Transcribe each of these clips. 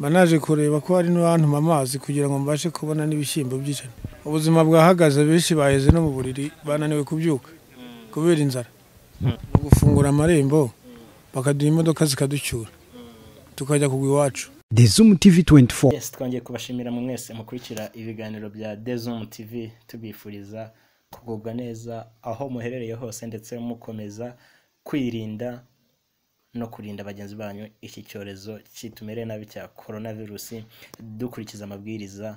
banaje kureba ko hari n'abantu amazi kugira ngo mbashe kubona n'ibishyimbo by'ijana. Ubuzima bwahagaze, benshi baheze no mu buriri bananiwe kubyuka kubera inzara. Gufungura amarembo bakaduha imodoka zikaducyura tukajya kugwa iwacu. Dezum TV 24. Yes, twongeye kubashimira mu mwese mukurikira ibiganiro bya Dezum TV, tubifuriza kugubwa neza aho muherereye hose ndetse mukomeza kwirinda no kurinda bagenzi banyu iki cyorezo kitumereye nabi cya coronavirus, dukurikiza amabwiriza,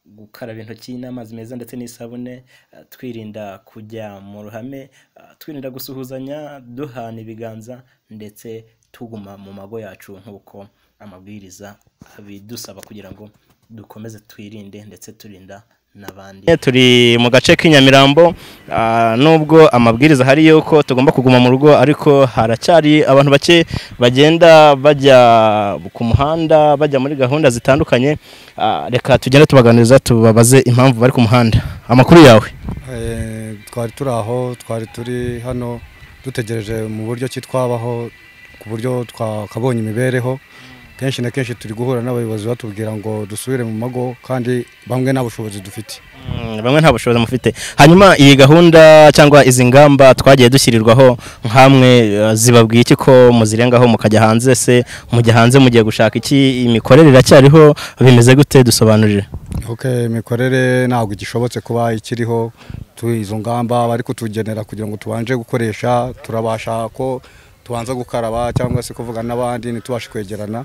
gukaraba intoki n'amazi meza ndetse n'isabune, twirinda kujya mu ruhame, twirinda gusuhuzanya, duhana ibiganza ndetse tuguma mu mago yacu nk'uko amabwiriza abidusaba kugira ngo dukomeze twirinde ndetse turinda nabandi. Turi mu gace k'inyamirambo, nubwo amabwiriza hari yuko tugomba kuguma mu rugo, ariko haracyari abantu bake bagenda bajya ku muhanda, bajya muri gahunda zitandukanye. Reka tugende tubaganiriza, tubabaze impamvu bari ku muhanda. Amakuru yawe? Twari turi aho, twari turi hano dutegereje mu buryo ki twabaho, ku buryo twakabonye imibereho. Kenshi na kenshi turi guhura n'abayobozi batubwira ngo dusubire mu mago, kandi bamwe nta bushobozi dufite. Bamwe nta bushobozi mufite. Hanyuma iyi gahunda cyangwa izi ngamba twagiye dushyirirwaho nkamwe, zibabwiye iki ko muzirengaho mukajya hanze? Se mujya hanze mugiye gushaka iki? Imikorere iracyariho, bimeze gute? Dusobanurire. Okay, imikorere ntabwo igishobotse kuba ikiriho. Izo ngamba bari kutugenera kugira ngo tubanje gukoresha, turabasha ko tubanza gukaraba cyangwa se kuvuga n'abandi ntitubashe kwegerana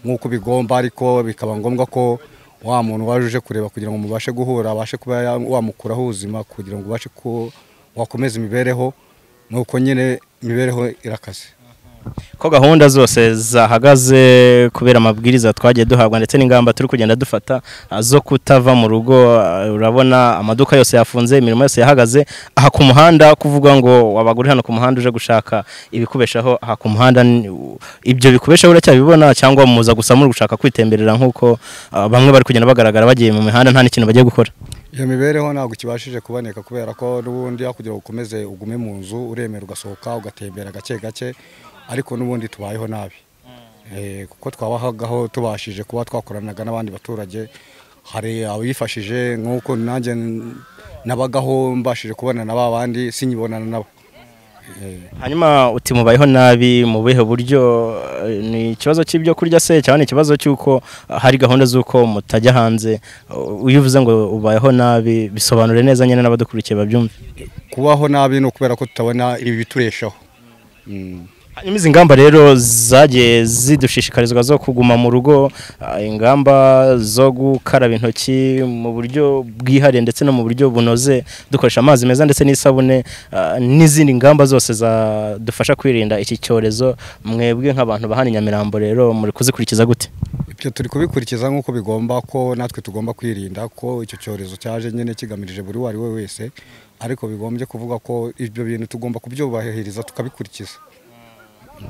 nk'uko bigomba, ariko bikaba ngombwa ko wa muntu waje kureba kugira ngo mubashe guhura abashe kuba wamukuraho ubuzima kugira ngo ubashe ko wakomeza imibereho. Nuko nyine imibereho irakaze. Ko gahunda zose zahagaze kubera amabwiriza twagiye duhabwa ndetse n'ingamba turi kugenda dufata zo kutava mu rugo. Urabona amaduka yose yafunze, imirimo yose yahagaze. Aha ku muhanda kuvuga ngo wabaguri hano ku muhanda uje gushaka ibikubeshaho, aha ku muhanda ibyo bikubeshaho uracyabibona cyangwa muza gusa muri gushaka kwitemberera nk'uko bamwe bari kugenda bagaragara bagiye mu mihanda nta n'ikintu bagiye gukora? Iyo mibereho ntabwo kibashije kuboneka kubera ko n'ubundi kugira ngo ukomeze ugume mu nzu uremera ugasohoka ugatembera gake gake, ariko n'ubundi tubayeho nabi. Kuko twabahagaho tubashije kuba twakoranaga n'abandi baturage, hari abifashije nk'uko nanjye nabagaho mbashije kubona n'abandi sinyibonana nabo. Hanyuma uti mubayeho nabi mu bihe buryo? Ni ikibazo cy'ibyo kurya se cyane ikibazo cy'uko hari gahunda z'uko mutajya hanze? Uyivuze ngo ubayeho nabi bisobanure neza nyine n'abadukurikiye babyumve. Kubaho nabi no kubera ko tutabona ibi bitureshaho. Hanyuma izi ngamba rero zagiye zidushishikarizwa zo kuguma mu rugo, ingamba zo gukaraba intoki mu buryo bwihariye ndetse no mu buryo bunoze, dukoresha amazi meza ndetse n'isabune, n'izindi ngamba zose zadufasha kwirinda iki cyorezo. Mwebwe nk'abantu bahana Nyamirambo rero muri kuzikurikiza gute? Ibyo turi kubikurikiza nk'uko bigomba, ko natwe tugomba kwirinda ko icyo cyorezo cyaje nyine kigamirije buri wari we wese, ariko bigombye kuvuga ko ibyo bintu tugomba kubyubahiriza tukabikurikiza.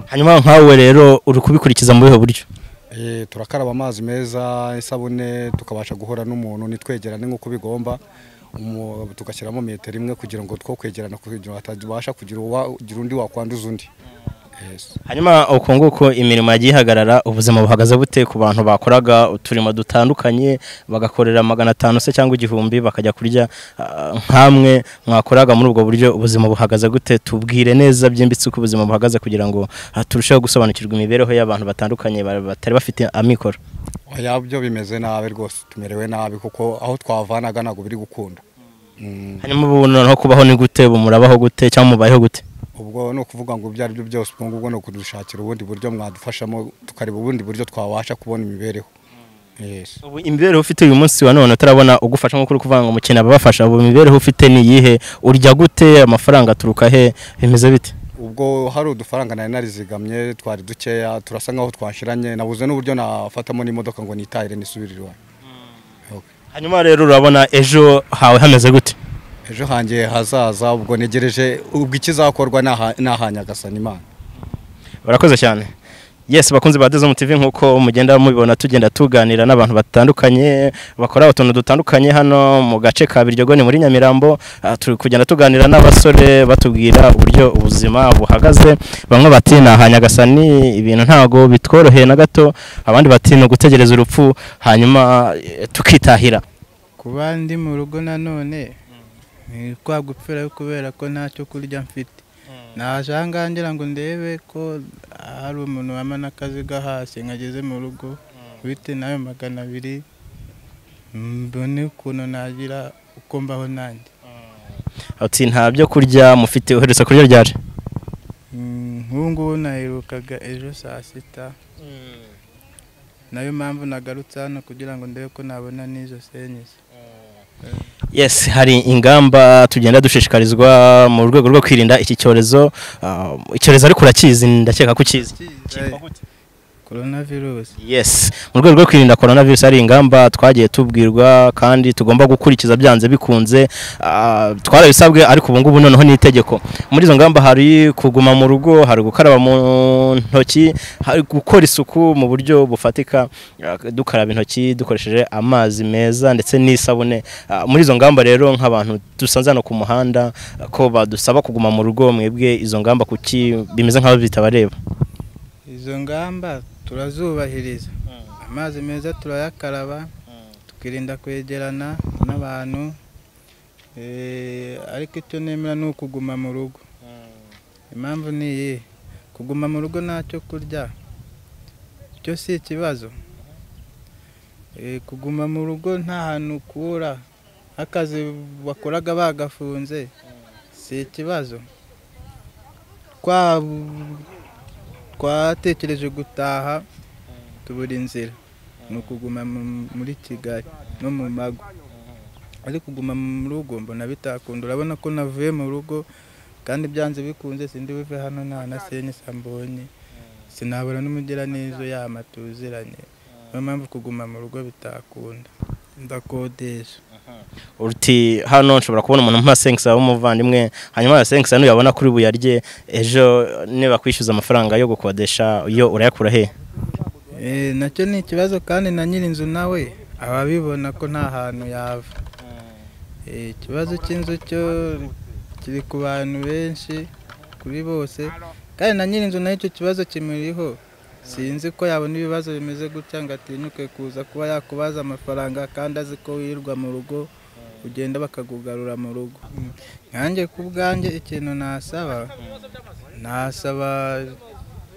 Hanyuma nkawe rero uri kubikurikiza mu bihe buryo? Turakaraba amazi meza, isabune, tukabasha guhora n'umuntu nitwegerane nk'uko bigomba, tugashyiramo metero imwe kugira ngo two kwegerana kugira ngo hatabasha kugira undi wakwanduza undi. Hanyuma uko nguko imirimo yagiye ihagarara, ubuzima buhagaze bute ku bantu bakoraga uturimo dutandukanye bagakorera 500 se cyangwa 1000 bakajya kurya nkamwe mwakoraga muri ubwo buryo? Ubuzima buhagaze gute? Tubwire neza byimbitse uko ubuzima buhagaze kugira ngo turusheho gusobanukirwa imibereho y'abantu batandukanye batari bafite amikoro. Yabyo bimeze nabi rwose, tumerewe nabi kuko aho twavanaga ntago biri gukunda. Hanyuma ubu no kubaho ni gute? Murabaho gute cyangwa mubayeho gute? Ubwo no kuvuga ngo byari byo byose ubwo no kudushakira ubundi buryo mwadufashamo tukareba ubundi buryo twabasha kubona imibereho. Ubu imibereho ufite uyu munsi wa none utarabona ugufasha nko kuri kuvanga mu kintu abafasha, ubu imibereho ufite ni yihe? Urya gute? Amafaranga turuka he? Bimeze bite? Ubwo hari udufaranga narizigamye twari dukeya, turasa nkaho twashiranye, nabuze n'uburyo nafatamo n'imodoka ngo nitahire nisubirire. Hanyuma rero urabona ejo hawe hameze gute? Ejo hanjye hazaza ubwo negereje ubwo ikizakorwa n'ahanyagasana Imana. Barakoze cyane. Yes, bakunzi ba Dezo TV nkuko mugenda mubibona tugenda tuganira n'abantu batandukanye bakora utuntu dutandukanye hano mu gace ka Biryogoni muri Nyamirambo. Turi kugenda tuganira n'abasore batubwira uburyo ubuzima buhagaze. Bamwe bati Nyagasani ibintu ntago bitworoheye na gato, abandi bati no gutegereza urupfu hanyuma tukitahira. Kuba ndi mu rugo nanone ni kwa gupfira kubera ko ntacyo kurya mfite. Najangangira ngo ndebe ko hari umuntu wamana akazi gahashye nkageze mu rugo bite nayo 200 mbone ukuntu nagira uko mbaho nandi. Ati nta byo kurya mufite, uheretse kurya ryari? Nk'ubu naherukaga ejo saa 6. Nayo mpamvu nagarutse hano kugira ngo ndebe ko nabona n'izo senyezi. Yes, hari ingamba tugenda dushishikarizwa mu rwego rwo kwirinda iki cyorezo. Icyorezo ariko urakizi, ndakeka ko ukizi. Coronavirus. Yes, mu rwego rwo kwirinda coronavirus hari ingamba twagiye tubwirwa kandi tugomba gukurikiza byanze bikunze. Twarabisabwe ariko ubu ngubu noneho ni itegeko. Muri izo ngamba hari kuguma mu rugo, hari gukaraba mu ntoki, hari gukora isuku mu buryo bufatika, dukaraba intoki dukoresheje amazi meza ndetse n'isabune. Muri izo ngamba rero nk'abantu dusanze hano ku muhanda ko badusaba kuguma mu rugo, mwebwe izo ngamba kuki bimeze nk'aho bitabareba? Izo ngamba turazubahiriza. Amazi meza turayakaraba, tukirinda kwegerana n'abantu. Ariko icyo nemera ni ukuguma mu rugo. Impamvu ni iyi, kuguma mu rugo ntacyo kurya cyo si ikibazo. Kuguma mu rugo nta hantu ukura, akazi bakoraga bagafunze si ikibazo. Twatekereje gutaha tubura inzira, ni ukuguma muri Kigali no mu mago. Ariko kuguma mu rugo mbona bitakunda. Urabona ko navuye mu rugo kandi byanze bikunze sindi bive hano nta na senye sambonye, sinabura n'umugira n'izo yama tuziranye. Niyo mpamvu kuguma mu rugo bitakunda, ndakodesha. Uruti hano nshobora kubona umuntu mpasengisa w'umuvandimwe, hanyuma yasengisa n'uyabona kuri buyarye ejo niba kwishyuza amafaranga yo gukodesha yo urayakura he? Nacyo ni ikibazo kandi na nyirinzu nawe ababibona ko nta hantu yava. Ikibazo cy'inzu cyo kiri ku bantu benshi kuri bose, kandi na nyirinzu nayo icyo kibazo kimuriho. Sinzi ko yabona ibibazo bimeze gutya ngo atinyuke kuza kuba yakubaza amafaranga kandi azi ko wirwa mu rugo ugenda bakagugarura mu rugo. Nkanjye ku bwanjye ikintu nasaba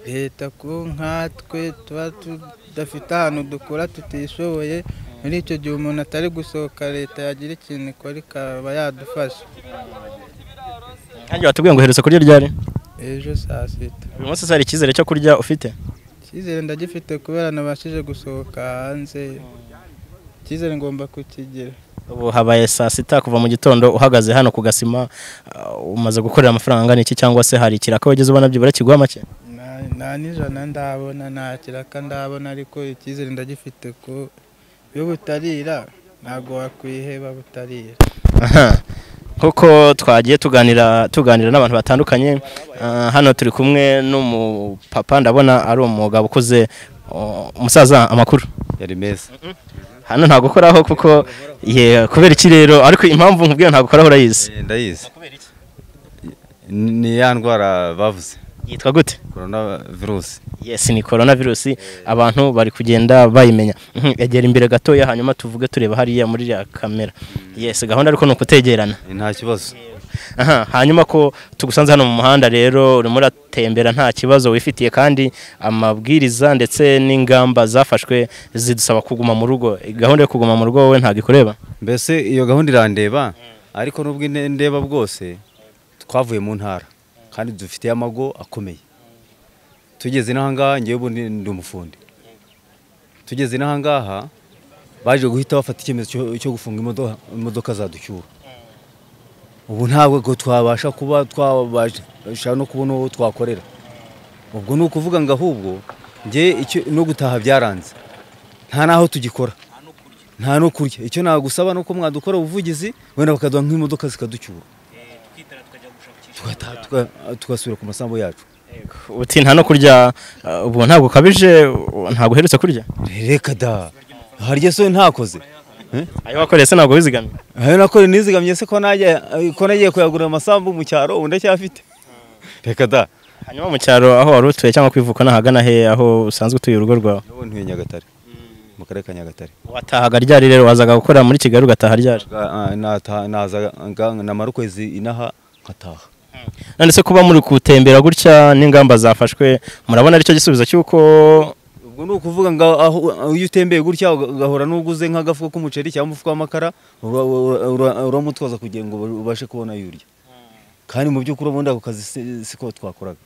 leta ko nkatwe tuba tudafite ahantu dukora tutishoboye, muri icyo gihe umuntu atari gusohoka leta yagira ikintu ikora ikaba yadufasha. Nkanjye watubwiye ngo uheretse kurya ryari? Ejo saa 6. Uyu munsi hari icyizere cyo kurya ufite? Icyizere ndagifite kubera nabashije gusohoka hanze. Icyizere ngomba kukigira. Ubu habaye saa 6 kuva mu gitondo uhagaze hano ku gasima, umaze gukorera amafaranga angana iki, cyangwa se hari ikiraka wageze ubona byibura kigwa make? Nta n'ijana ndabona, nta kiraka ndabona, ariko icyizere ndagifite ko iyo butarira ntago wakwiheba butarira. Kuko twagiye tuganira n'abantu batandukanye. Hano turi kumwe n'umupapa, ndabona ari umugabo ukuze. Umusaza, amakuru? Yari meza. Hano ntago ukoraho kuko kubera iki rero? Ariko impamvu nkubwiye ntago ukoraho urayizi? Ndayizi. Ni ya ndwara bavuze. Yitwa gute? Coronavirus. Yes, ni coronavirus. Abantu bari kugenda bayimenya. Egera imbere gatoya hanyuma tuvuge tureba hariya muri ya kamera. Yes, gahunda ariko no kutegerana. Nta kibazo. Hanyuma ko tugusanze hano mu muhanda rero urimo uratembera nta kibazo wifitiye, kandi amabwiriza ndetse n'ingamba zafashwe zidusaba kuguma mu rugo. Gahunda yo kuguma mu rugo wowe ntago ikureba? Mbese iyo gahunda irandeba, ariko nubwo ndeba bwose twavuye mu ntara kandi dufite amago akomeye. Tugeze n'ahangaha ngiye ubundi ndi umufundi. Tugeze n'ahangaha baje guhita bafata icyemezo cyo gufunga imodoka zaducyura. Ubu ntabwo twabasha kuba twabasha no kubona uwo twakorera. Ubwo ni ukuvuga ngo ahubwo ngiye no gutaha byaranze, nta naho tugikora, nta no kurya. Icyo nagusaba nuko mwadukora ubuvugizi, wenda bakaduha nk'imodoka zikaducyura, tugasubira ku masambo yacu. uti nta no kurya ubu ntabwo ukabije ntabwo uherutse kurya reka da harya so ntakoze ayo wakoreye se ntabwo wizigamye ayo nakore nizigamye se ko nagiye kuyagura amasambu mu cyaro ubu ndacyafite reka da hanyuma mu cyaro aho wari utuye cyangwa kwivuka nahagana he aho usanzwe utuye urugo rwawe ubu ntuye Nyagatare mu karere ka Nyagatare watahaga ryari rero wazaga gukora muri Kigali ugataha ryari nazaga namara ukwezi inaha nkataha none se kuba muri kutembera gutya n'ingamba zafashwe murabona aricyo gisubizo cy'uko ubwo ni ukuvuga ngo aho iyo utembeye gutya ugahora n'uguze nk'agafuko k'umuceri cyangwa umufuka w'amakara uramutwaza kugira ngo ubashe kubona yurya kandi mu by'ukuri ubundi ako kazi siko twakoraga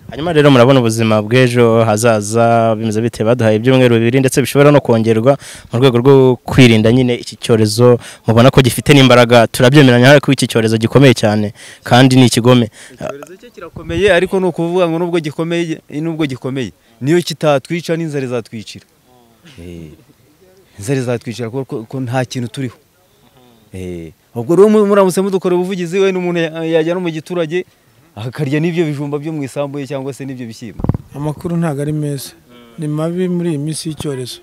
hanyuma rero murabona ubuzima bw'ejo hazaza bimeze bite baduhaye ibyumweru 2 ndetse bishobora no kongerwa mu rwego rwo kwirinda nyine iki cyorezo mubona ko gifite n'imbaraga turabyemeranya ko iki cyorezo gikomeye cyane kandi ni ikigome icyorezo cye kirakomeye ariko no kuvuga ngo nubwo gikomeye niyo kitatwica n'inzara zatwicira inzara zatwicira ko nta kintu turiho ubwo rero muramutse mudukora ubuvugizi we n'umuntu yajya no mu giturage akarya n'ibyo bijumba byo mu isambu ye cyangwa se n'ibyo bishyimbo amakuru ntago ari meza ni mabi muri iyi minsi y'icyorezo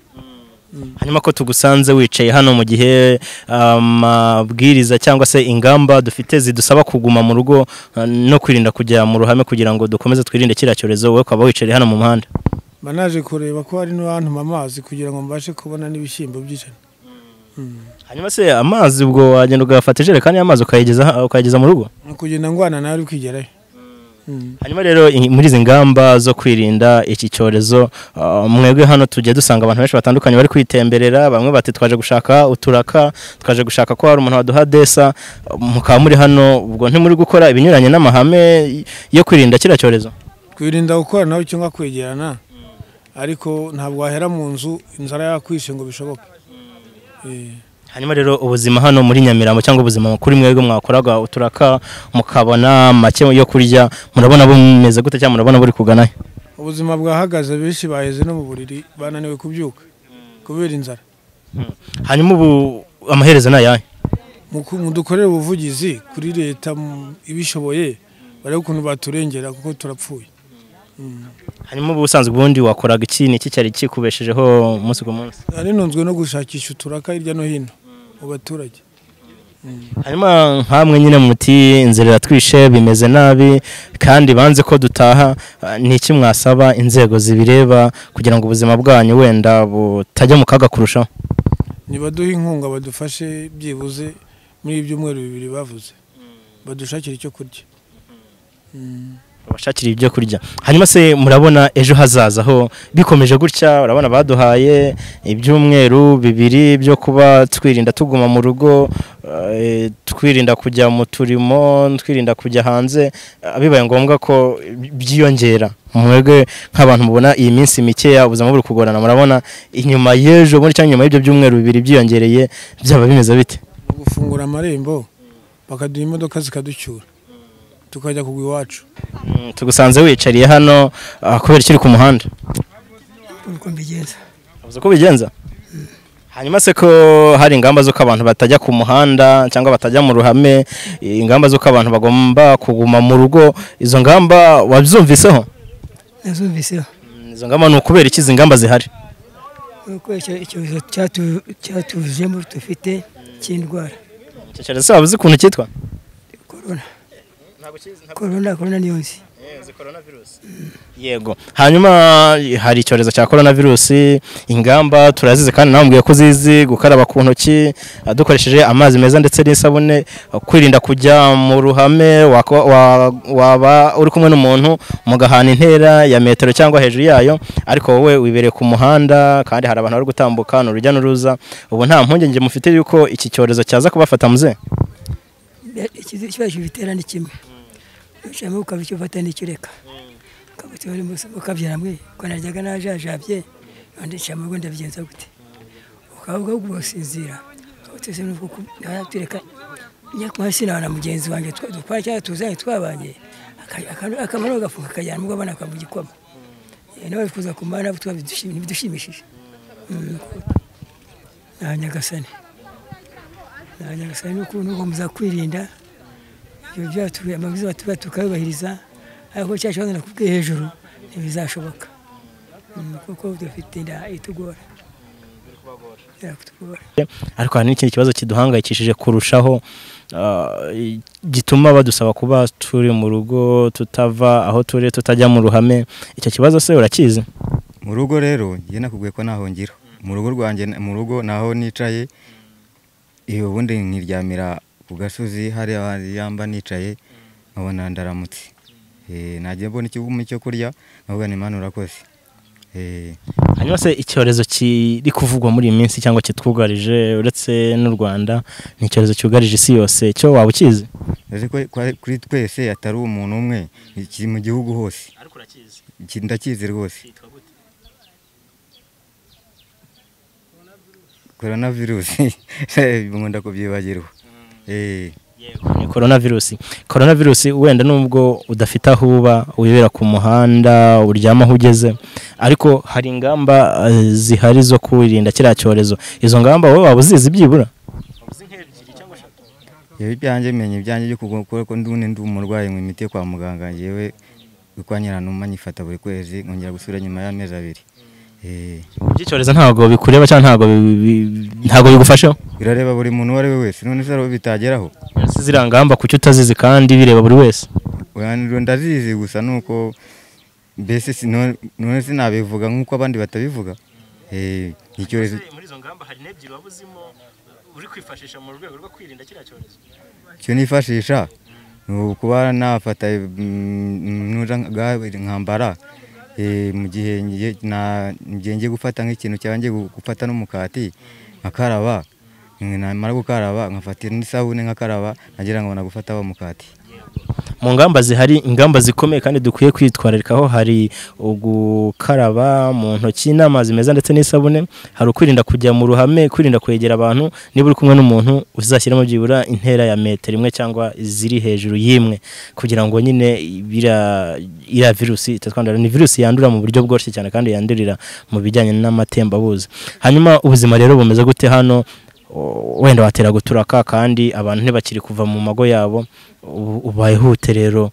hanyuma ko tugusanze wicaye hano mu gihe amabwiriza cyangwa se ingamba dufite zidusaba kuguma mu rugo no kwirinda kujya mu ruhame kugira ngo dukomeze twirinde kiriya cyorezo wowe ukaba wicaye hano mu muhanda banaje kureba ko hari n'abantu amazi kugira ngo mbashe kubona n'ibishyimbo by'ijana hanyuma se amazi ubwo wagenda ugafata ijerekani y'amazi ukayigeza mu rugo kugenda ngwana nawe uri kwigerayo hanyuma rero muri izi ngamba zo kwirinda iki cyorezo mwebwe hano tujye dusanga abantu benshi batandukanye bari kwitemberera bamwe bati twaje gushaka uturaka twaje gushaka ko hari umuntu waduha desa mukaba muri hano ubwo ntimuri gukora ibinyuranye n'amahame yo kwirinda kiriya cyorezo kwirinda gukora nawe cyangwa kwegerana ariko ntabwo wahera mu nzu inzara yakwishe ngo bishoboke hanyuma rero ubuzima hano muri Nyamirambo cyangwa ubuzima kuri mwebwe mwakoraga uturaka mukabona make yo kurya murabona bumeze gute cyangwa murabona buri kugana ubuzima bwahagaze benshi baheze no mu buriri bananiwe kubyuka kubera inzara hanyuma ubu amaherezo nayahe mudukorera ubuvugizi kuri leta ibishoboye bare ukuntu baturengera kuko turapfuye hanyuma ubusanzwe ubundi wakoraga iki niki cyari kikubeshejeho umunsi ku munsi ari nunzwe no gushakisha uturaka hirya no hino mu baturage hanyuma nkamwe nyine muti inzira iratwishe bimeze nabi kandi banze ko dutaha niki mwasaba inzego zibireba kugira ngo ubuzima bwanyu wenda butajya mu kaga kurushaho nibaduha inkunga badufashe byibuze muri ibyumweru 2 bavuze badushakira icyo kurya bashakira ibyo kurya hanyuma se murabona ejo hazaza ho bikomeje gutya urabona baduhaye ibyumweru 2 byo kuba twirinda tuguma mu rugo twirinda kujya mu turimo twirinda kujya hanze bibaye ngombwa ko byiyongera mwebwe nk'abantu mubona iyi minsi mikeya ubuzima buri kugorana murabona inyuma y'ejo muri cyangwa inyuma y'ibyo byumweru 2 byiyongereye byaba bimeze bite gufungura amarembo bakaduha imodoka zikaducyura tukajya kugwa iwacu tugusanze wicariye hano kubera kiri ku muhanda uko mbigenza uvuze ko bigenza hanyuma se ko hari ingamba zo abantu batajya ku muhanda cyangwa batajya mu ruhame ingamba zo abantu bagomba kuguma mu rugo izo ngamba wazumviseho nazumviseho izo ngamba ni ukubera iki izi ngamba zihari uko icyo cyatujemo dufite cy'indwara icyo cyorezo wabuze ukuntu cyitwa corona niyo nzi yego hanyuma hari icyorezo cya coronavirus ingamba turazize kandi namubwiye ko zizi gukaraba ku ntoki dukoresheje amazi meza ndetse n'isabune kwirinda kujya mu ruhame waba uri kumwe n'umuntu mugahana intera ya metero cyangwa hejuru yayo ariko wowe wibereye ku muhanda kandi hari abantu bari gutambuka n'urujya n'uruza ubu nta mpungenge mufite yuko iki cyorezo cyaza kubafata muze ikibazo bitera ni kimwe ushaka ukabicyo fata n'icyo reka kabutse bari mukabyara mwe ko naryaga najajabye none cyama ngo ndabigenza gute ukavuga gusinzira kabutse nuko tureka nyakwasi na mugenzi wanjye twara cyangwa tuzanye twabanye akamaro gafuka kajyana mugabo bana kamugikoma nawe kuza kumana bidushimishije nyagasani nuko muza kwirinda ibyo byatuye amabwiriza tukayubahiriza ariko cya kibazo nakubwiye hejuru ntibizashoboka kuko dufite inda itugora. Ariko hari n'ikindi kibazo kiduhangayikishije kurushaho gituma badusaba kuba turi mu rugo tutava aho turi tutajya mu ruhame. Icyo kibazo se urakizi? Mu rugo rero njye nakubwiye ko naho ngira mu rugo rwanjye, mu rugo naho nicaye ubundi nkiryamira ku gasozi hari yamba nicaye nkabona ndaramutse, nagiye mbona ikigumu cyo kurya nkavuga ni Imana urakoze. Hanyuma se icyorezo kiri kuvugwa muri iyi minsi cyangwa kitwugarije uretse n'u Rwanda, ni icyorezo cyugarije isi yose, cyo waba ukizi? Kuri twese atari umuntu umwe, kiri mu gihugu hose. Ariko urakizi? Ndakizi rwose. Coronavirus nkunda kubyibagirwa. Ni coronavirus wenda nubwo udafite aho uba wibera ku muhanda uryama aho ugeze, ariko hari ingamba zihari zo kwirinda kiriya cyorezo. Izo ngamba wowe waba uzizi byibura? Yewe ibyanjye menye ibyanjye byo kugukora ko ndi umurwayi mu imiti kwa muganga, yewe gukwanyira numa nyifata buri kwezi nkongera gusubira nyuma y'amezi 2. Icyorezo ntago bikureba cyangwa ntago bigufashaho? Birareba buri muntu wari we wese, none se bitageraho zirangamba kuki utazizi kandi bireba buri wese? Ndazizi gusa nuko mbese none sinabivuga nkuko abandi batabivuga. Icyorezo muri izo ngamba hari n'ebyiri wabuzimo uri kwifashisha mu rwego rwo kwirinda kiriya cyorezo? Cyo nifashisha kuba nafata nkambara mu gihe ngiye gufata nk'ikintu cyanjye gufata n'umukati nkakaraba, namara gukaraba nkafata n'isabune nkakaraba, nagira ngo nagufata wa mukati. Mu ngamba zihari, ingamba zikomeye kandi dukwiye kwitwararikaho, hari ugukaraba mu ntoki n'amazi meza ndetse n'isabune, hari ukwirinda kujya mu ruhame, kwirinda kwegera abantu, niba uri kumwe n'umuntu uzashyiramo byibura intera ya metero 1 cyangwa ziri hejuru y'imwe, kugira ngo nyine iriya virusi itatwandura. Ni virusi yandura mu buryo bworoshye cyane kandi yandurira mu bijyanye n'amatembabuzi. Hanyuma ubuzima rero bumeze gute hano? Wenda watera guturaka kandi abantu ntibakiri kuva mu mago yabo, ubayihute rero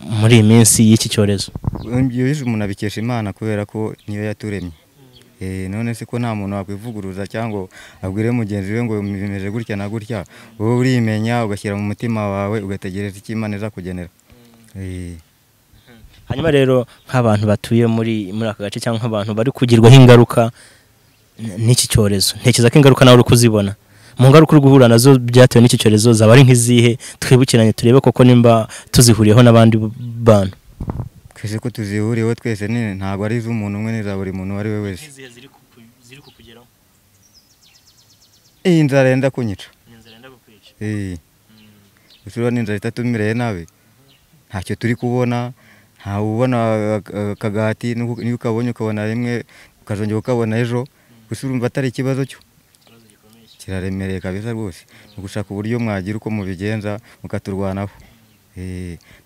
muri iyi minsi y'iki cyorezo? Umuntu abikesha Imana kubera ko niyo yaturemye. None se ko nta muntu wakwivuguruza cyangwa abwire mugenzi we ngo bimeze gutya na gutya, wowe urimenya ugashyira mu mutima wawe ugategereza icyo Imana izakugenera. Hanyuma rero nk'abantu batuye muri aka gace cyangwa nk'abantu bari kugirwaho ingaruka n'iki cyorezo, ntekereza ko ingaruka nawe uri kuzibona. Mu ngaruka uri guhura nazo byatewe n'iki cyorezo zaba ari nk'izihe? Twibukiranye turebe koko nimba tuzihuriyeho n'abandi bantu. Twese ko tuzihuriyeho twese, ntabwo ari iz'umuntu umwe, ni za buri muntu wari we wese. Ziri kukugeraho? Inzara yenda kunyica. Inzara yenda kukwica? Usura n'inzara itatumireye nabi, ntacyo turi kubona, ntawe ubona akagati, niyo ukabonye ukabona rimwe ukazongera ukabona ejo, gusa urumva atari ikibazo cyo kiraremereye kabisa rwose. Gushaka uburyo mwagira uko mubigenza mukaturwanaho.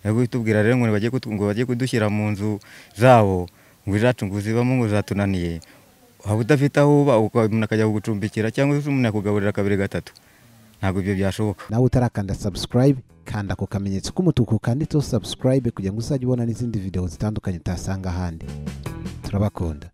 Ntabwo bitubwira rero ngo bagiye kudushyira mu nzu zabo ngo izacu ngo zibamo ngo zatunaniye, waba udafite aho uba umuntu akajya kugucumbikira cyangwa se umuntu yakugaburira 2-3, ntabwo ibyo byashoboka. Nawe utarakanda subscribe, kanda ku kamenyetso k'umutuku kanditseho subscribe kugira ngo uzajye ubona n'izindi video zitandukanye utasanga ahandi. Turabakunda.